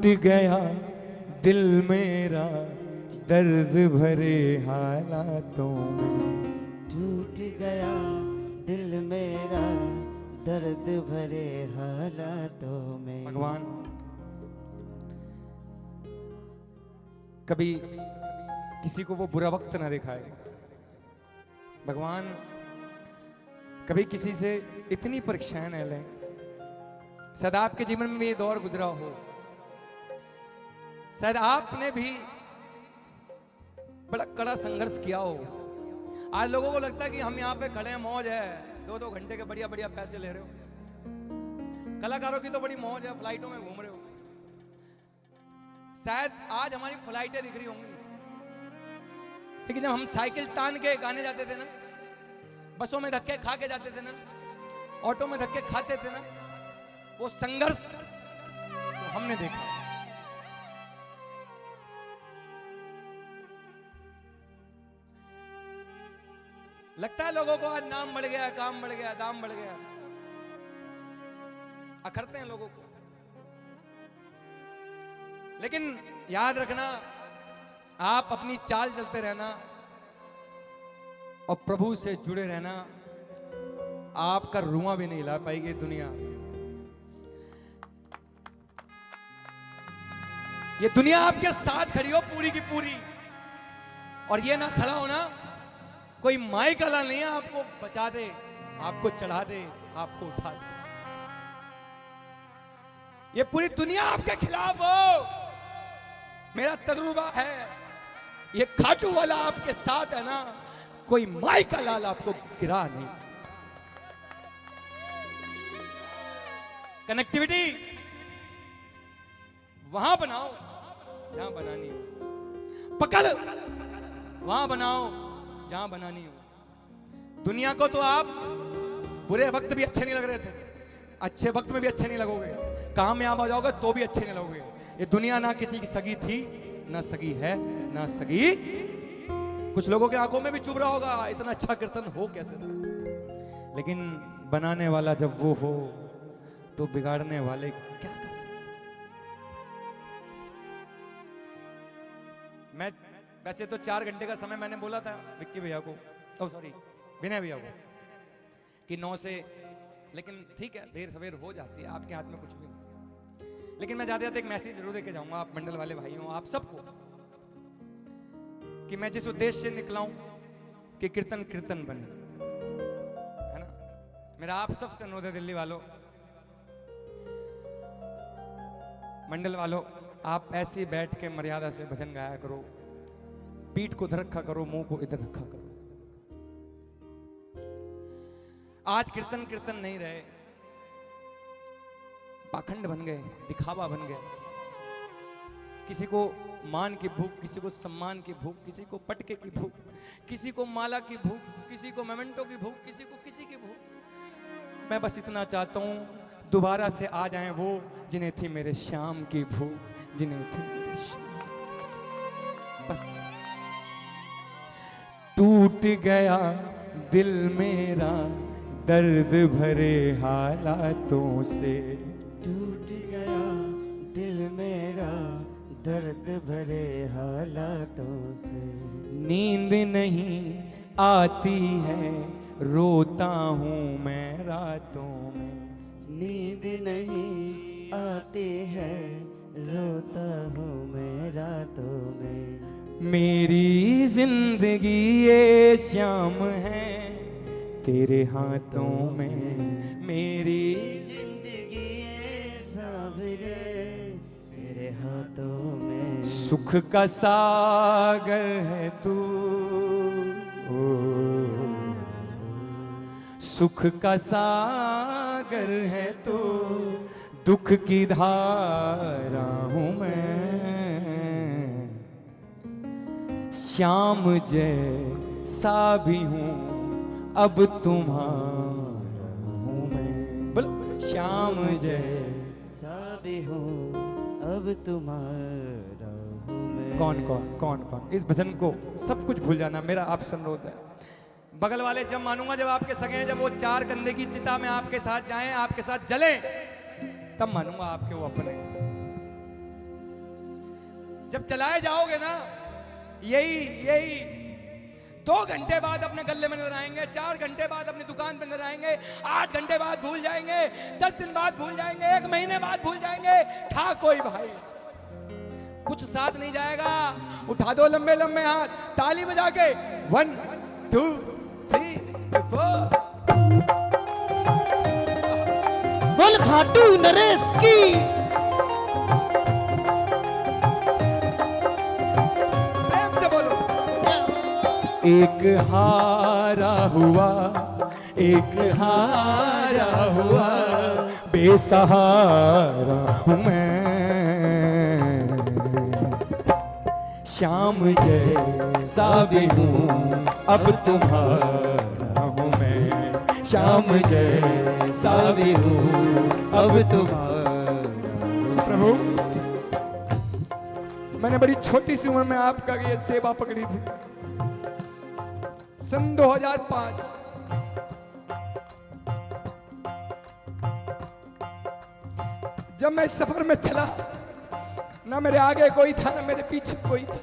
टूट गया दिल मेरा दर्द भरे हालातों में। टूट गया दिल मेरा दर्द भरे हालातों में। भगवान कभी किसी को वो बुरा वक्त ना दिखाए। भगवान कभी किसी से इतनी परीक्षाएं न लें। शायद आपके जीवन में ये दौर गुजरा हो, शायद आपने भी बड़ा कड़ा संघर्ष किया हो। आज लोगों को लगता है कि हम यहाँ पे खड़े हैं, मौज है, 2-2 घंटे के बढ़िया बढ़िया पैसे ले रहे हो। कलाकारों की तो बड़ी मौज है, फ्लाइटों में घूम रहे हो। शायद आज हमारी फ्लाइटें दिख रही होंगी, लेकिन जब हम साइकिल तान के गाने जाते थे ना, बसों में धक्के खा के जाते थे ना, ऑटो में धक्के खाते थे ना, वो संघर्ष तो हमने देखा। लगता है लोगों को आज नाम बढ़ गया, काम बढ़ गया, दाम बढ़ गया, अखरते हैं लोगों को। लेकिन याद रखना, आप अपनी चाल चलते रहना और प्रभु से जुड़े रहना। आपका रुआ भी नहीं हिला पाएगी दुनिया। ये दुनिया आपके साथ खड़ी हो पूरी की पूरी, और ये ना खड़ा होना, कोई माइक वाला नहीं है आपको बचा दे, आपको चढ़ा दे, आपको उठा दे। ये पूरी दुनिया आपके खिलाफ हो, मेरा तजुर्बा है। ये खाटू वाला आपके साथ है ना, कोई माई का लाल आपको गिरा नहीं सकता। कनेक्टिविटी वहां बनाओ जहां बनानी हो, पकड़ वहां बनाओ जहां बनानी हो। दुनिया को तो आप बुरे वक्त भी अच्छे नहीं लग रहे थे, अच्छे वक्त में भी अच्छे नहीं लगोगे, कामयाब हो जाओगे तो भी अच्छे नहीं लगोगे। ये दुनिया ना किसी की सगी थी, ना सगी है, ना सगी। कुछ लोगों के आंखों में भी चुभ रहा होगा, इतना अच्छा कीर्तन हो कैसे रहा। लेकिन बनाने वाला जब वो हो तो बिगाड़ने वाले क्या कर सकते। मैं वैसे तो 4 घंटे का समय मैंने बोला था विक्की भैया को, सॉरी विनय भैया को, कि 9 से, लेकिन ठीक है देर सवेर हो जाती है, आपके हाथ में कुछ भी नहीं। लेकिन मैं जाते जाते एक मैसेज जरूर देके जाऊंगा आप मंडल वाले भाइयों, आप सबको, कि मैं जिस उद्देश्य से निकला हूं कि कीर्तन कीर्तन बने, है ना। मेरा आप सबसे अनुरोध है, दिल्ली वालों, मंडल वालों, आप ऐसे बैठ के मर्यादा से भजन गाया करो, पीठ को इधर रखा करो, मुंह को इधर रखा करो। आज कीर्तन कीर्तन नहीं रहे, पाखंड बन गए, दिखावा बन गए। किसी को मान की भूख, किसी को सम्मान की भूख, किसी को पटके की भूख, किसी को माला की भूख, किसी को मोमेंटो की भूख, किसी को किसी की भूख। मैं बस इतना चाहता हूं दोबारा से आ जाएं वो जिन्हें थी मेरे श्याम की भूख, जिन्हें थी मेरे श्याम। बस टूट गया दिल मेरा दर्द भरे हालातों से। टूट गया दिल मेरा दर्द भरे हालातों से। नींद नहीं आती है, रोता हूँ मैं रातों में। नींद नहीं आती है, रोता हूँ मैं रातों में। मेरी जिंदगी ये श्याम है तेरे हाथों में। मेरी जिंदगी सावरे तेरे हाथों में। सुख का सागर है तू, सुख का सागर है तू, दुख की धारा हूं मैं। श्याम जैसा भी हूं अब तुम्हारा हूं मैं। बोलो श्याम जैसा भी हूँ अब तुम्हारा हूँ मैं। कौन कौन कौन कौन इस भजन को सब कुछ भूल जाना, मेरा आपसे अनुरोध है। बगल वाले जब मानूंगा, जब आपके सगे हैं, जब वो 4 कंधे की चिता में आपके साथ जाएं, आपके साथ जलें, तब मानूंगा आपके वो अपने। जब चलाए जाओगे ना, यही 2 घंटे बाद अपने गले में नजर आएंगे, 4 घंटे बाद अपनी दुकान पे नजर आएंगे, 8 घंटे बाद भूल जाएंगे, 10 दिन बाद भूल जाएंगे, 1 महीने बाद भूल जाएंगे। था कोई भाई, कुछ साथ नहीं जाएगा। उठा दो लंबे लंबे हाथ, ताली बजा के 1 2 3 4। बोल खाटू नरेश की। प्रेम से बोलो। एक हारा हुआ, एक हारा हुआ, बेसहारा हूँ मैं, श्याम जैसा भी हूँ अब तुम्हारा हूँ मैं, श्याम जैसा भी हूँ अब तुम्हारा। प्रभु, मैंने बड़ी छोटी सी उम्र में आपका ये सेवा पकड़ी थी, सन 2005। जब मैं इस सफर में चला, ना मेरे आगे कोई था ना मेरे पीछे कोई था,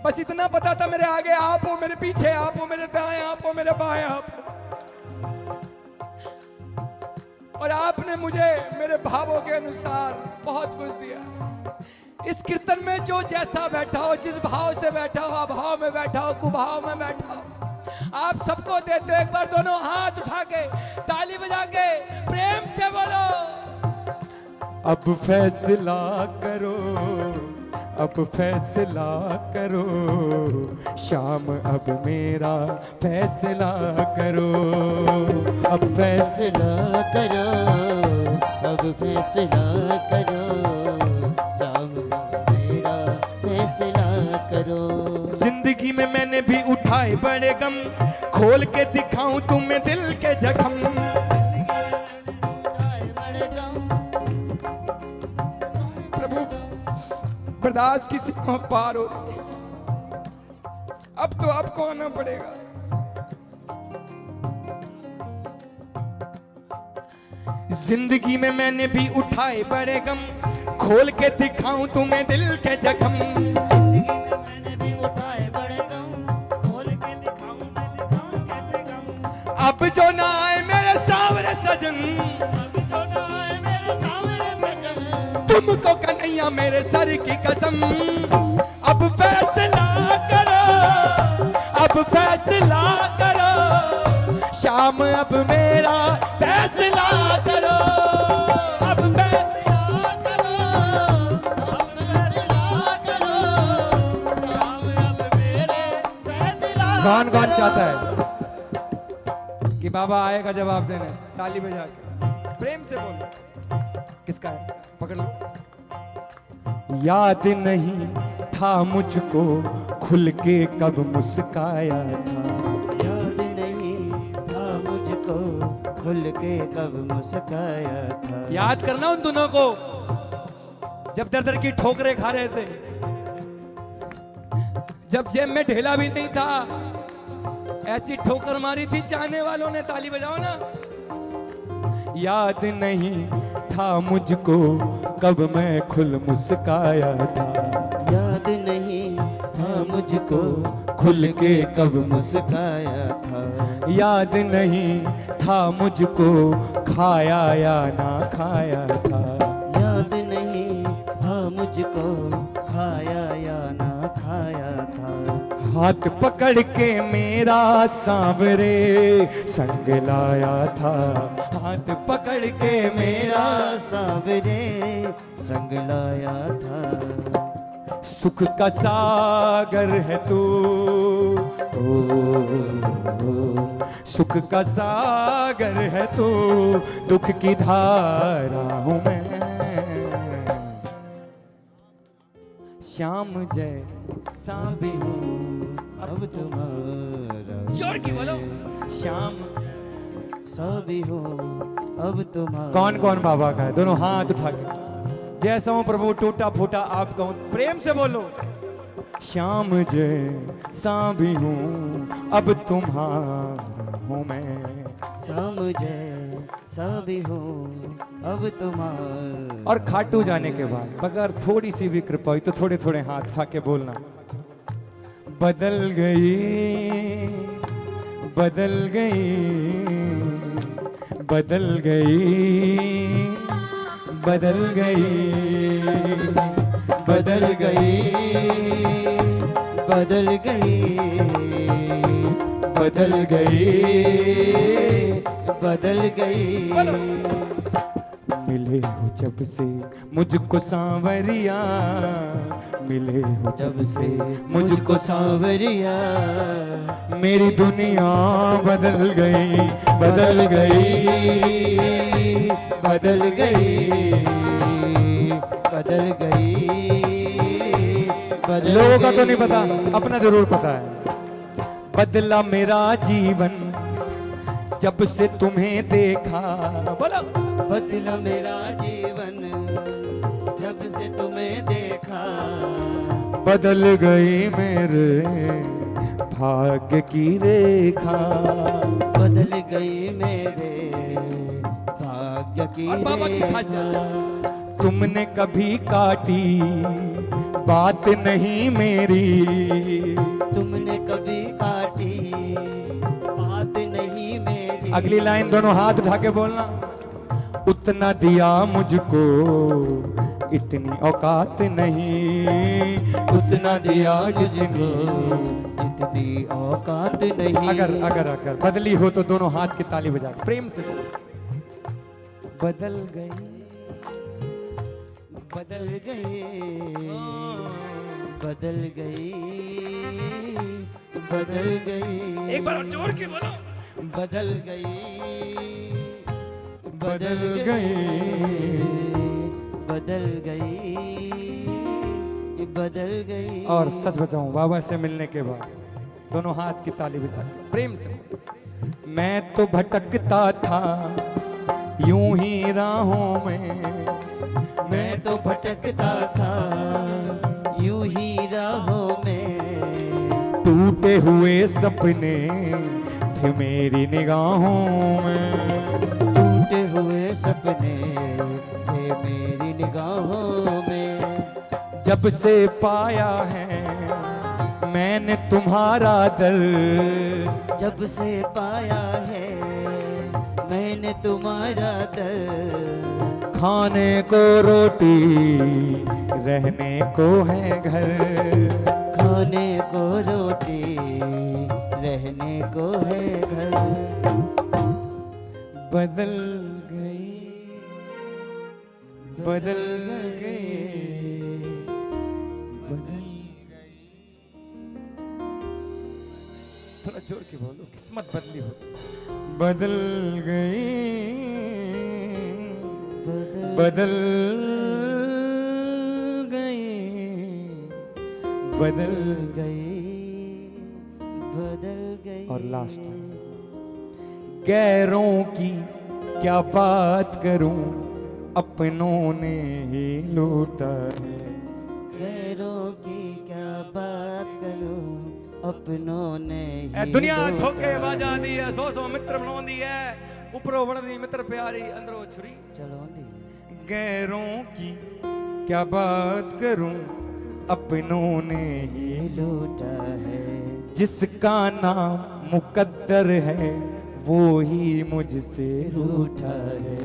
बस इतना पता था मेरे आगे आप हो, मेरे पीछे आप हो, मेरे दाएं आप हो, मेरे बाएं आप हो। और आपने मुझे मेरे भावों के अनुसार बहुत कुछ दिया। इस कीर्तन में जो जैसा बैठा हो, जिस भाव से बैठा हो, अभाव में बैठा हो, कुभाव में बैठा हो, आप सबको देते हो। एक बार दोनों हाथ उठा के, ताली बजा के, प्रेम से बोलो। अब फैसला करो, अब फैसला करो, शाम अब मेरा फैसला करो। अब फैसला करो, अब फैसला करो, शाम मेरा फैसला करो। जिंदगी में मैंने भी उठाए बड़े गम, खोल के दिखाऊं तुम्हें दिल के जख्म। प्रभु, बर्दाश्त की सीमा पार हो रही है, अब तो आपको आना पड़ेगा। जिंदगी में मैंने भी उठाए बड़े गम, खोल के दिखाऊं तुम्हें दिल के जख्म। जिंदगी में मैंने भी उठाए बड़े गम, खोल के दिखाऊं मैं दिखाऊं कैसे गम। अब जो ना आए मेरे सावरे सजन, अब जो ना आए मेरे सावरे सजन, तुमको कन्हैया मेरे सर की कसम। अब फैसला करो, अब फैसला करो, शाम अब मेरा फैसला करो। अब फैसला करो, अब फैसला करो, शाम अब मेरे फैसला कौन कौन करो। चाहता है कि बाबा आएगा जवाब देने? ताली बजा के प्रेम से बोलो। किसका है? पकड़ लो। याद नहीं था मुझको खुल के कब मुस्काया था, याद नहीं था मुझको खुल के कब मुस्काया था। याद करना उन दोनों को जब दर दर की ठोकरें खा रहे थे, जब जेब में ढेला भी नहीं था, ऐसी ठोकर मारी थी चाहने वालों ने। ताली बजाओ ना। याद नहीं था मुझको कब मैं खुल मुस्काया था, याद नहीं था मुझको खुल के कब मुस्काया था। याद नहीं था मुझको खाया या ना खाया था, याद नहीं था मुझको खाया या ना खाया था। हाथ पकड़ के मेरा सांवरे संग लाया था, हाथ पकड़ के मेरा सावरे संग लाया था। सुख का सागर है तू, सुख का सागर है तू, दुख की धारा हूँ मैं, श्याम जैसा भी हूँ अब तुम्हारा जोर की बोलो। श्याम सा भी हो अब तुम्हारा। कौन कौन बाबा का है? दोनों हाथ उठा के। जैसा हूँ प्रभु टूटा फूटा आपका हूँ, प्रेम से बोलो। श्याम जैसा भी हूँ अब तुम्हारा हूँ मैं, सा मुझे सा भी हूँ अब तुम्हारा। और खाटू जाने के बाद अगर थोड़ी सी भी कृपा हुई तो थोड़े थोड़े हाथ उठा के बोलना, बदल गई, बदल गई, बदल गई, बदल गई, बदल गई, बदल गई, बदल गई, बदल गई। मिले हो जब से मुझको सांवरिया, मिले हो जब से मुझको सांवरिया, मेरी दुनिया बदल गई, बदल गई, बदल गई, बदल गई, बदल लोगों का तो गई। नहीं पता, अपना जरूर पता है। बदला मेरा जीवन जब से तुम्हें देखा, बोलो। बदला मेरा जीवन जब से तुम्हें देखा, बदल गई मेरे भाग्य की रेखा, बदल गई मेरे भाग्य की और बाबा की रेखा। खासियत, तुमने कभी काटी बात नहीं मेरी, तुमने कभी काटी बात नहीं मेरी। अगली लाइन दोनों हाथ उठा के बोलना, उतना दिया मुझको इतनी औकात नहीं, उतना दिया मुझको इतनी औकात नहीं। अगर अगर अगर बदली हो तो दोनों हाथ की ताली बजा के प्रेम से बोलो, बदल गई, बदल गई, बदल गई, बदल गई। एक बार और जोर के बोलो, बदल गई, बदल गई, बदल गई, बदल गई। और सच बताऊं, बाबा से मिलने के बाद दोनों हाथ की ताली बजा के प्रेम से बोलो, मैं तो भटकता था यूं ही राहों में, मैं तो भटकता था यूं ही राहों में, टूटे हुए सपने थे मेरी निगाहों में, टूटे हुए सपने थे मेरी निगाहों में। जब से पाया है मैंने तुम्हारा दर्द, जब से पाया है मैंने तुम्हारा दर्द, खाने को रोटी रहने को है घर, खाने को रोटी रहने को है घर। बदल गई, बदल गई, बदल गई। थोड़ा जोर के बोलो, किस्मत बदली हो, बदल गई, बदल गई, बदल गई, बदल गई। और लास्ट गैरों की क्या बात करूं, अपनों ने ही लूटा है, गैरों की क्या बात करूं, अपनों ने ए ही दुनिया लूटा। धोखे बाजा दी है, सौ मित्र बनाउंदी है, उपरों वणदी मित्र प्यारी अंदरों छुरी, चलो दी। गैरों की क्या बात करूं, अपनों ने ही लूटा है, जिसका नाम मुकद्दर है वो ही मुझसे रूठा है,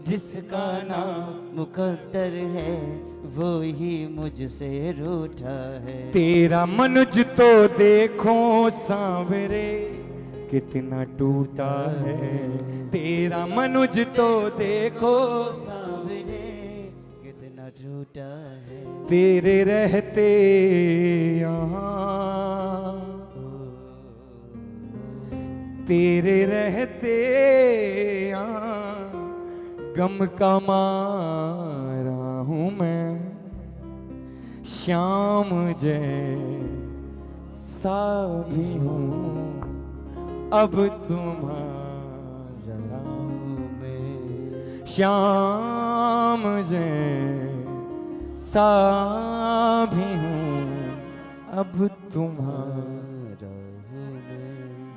जिसका नाम मुकद्दर है वो ही मुझसे रूठा है। तेरा मनुज तो देखो सांवरे कितना टूटा है, तेरा मनुज तो देखो सांवरे कितना टूटा है। तेरे रहते यहाँ, तेरे रहते यहाँ गम का मारा हूँ मैं, श्याम जैसा भी हूँ अब तुम्हारा हूँ मैं, श्याम जैसा भी हूँ अब तुम्हारा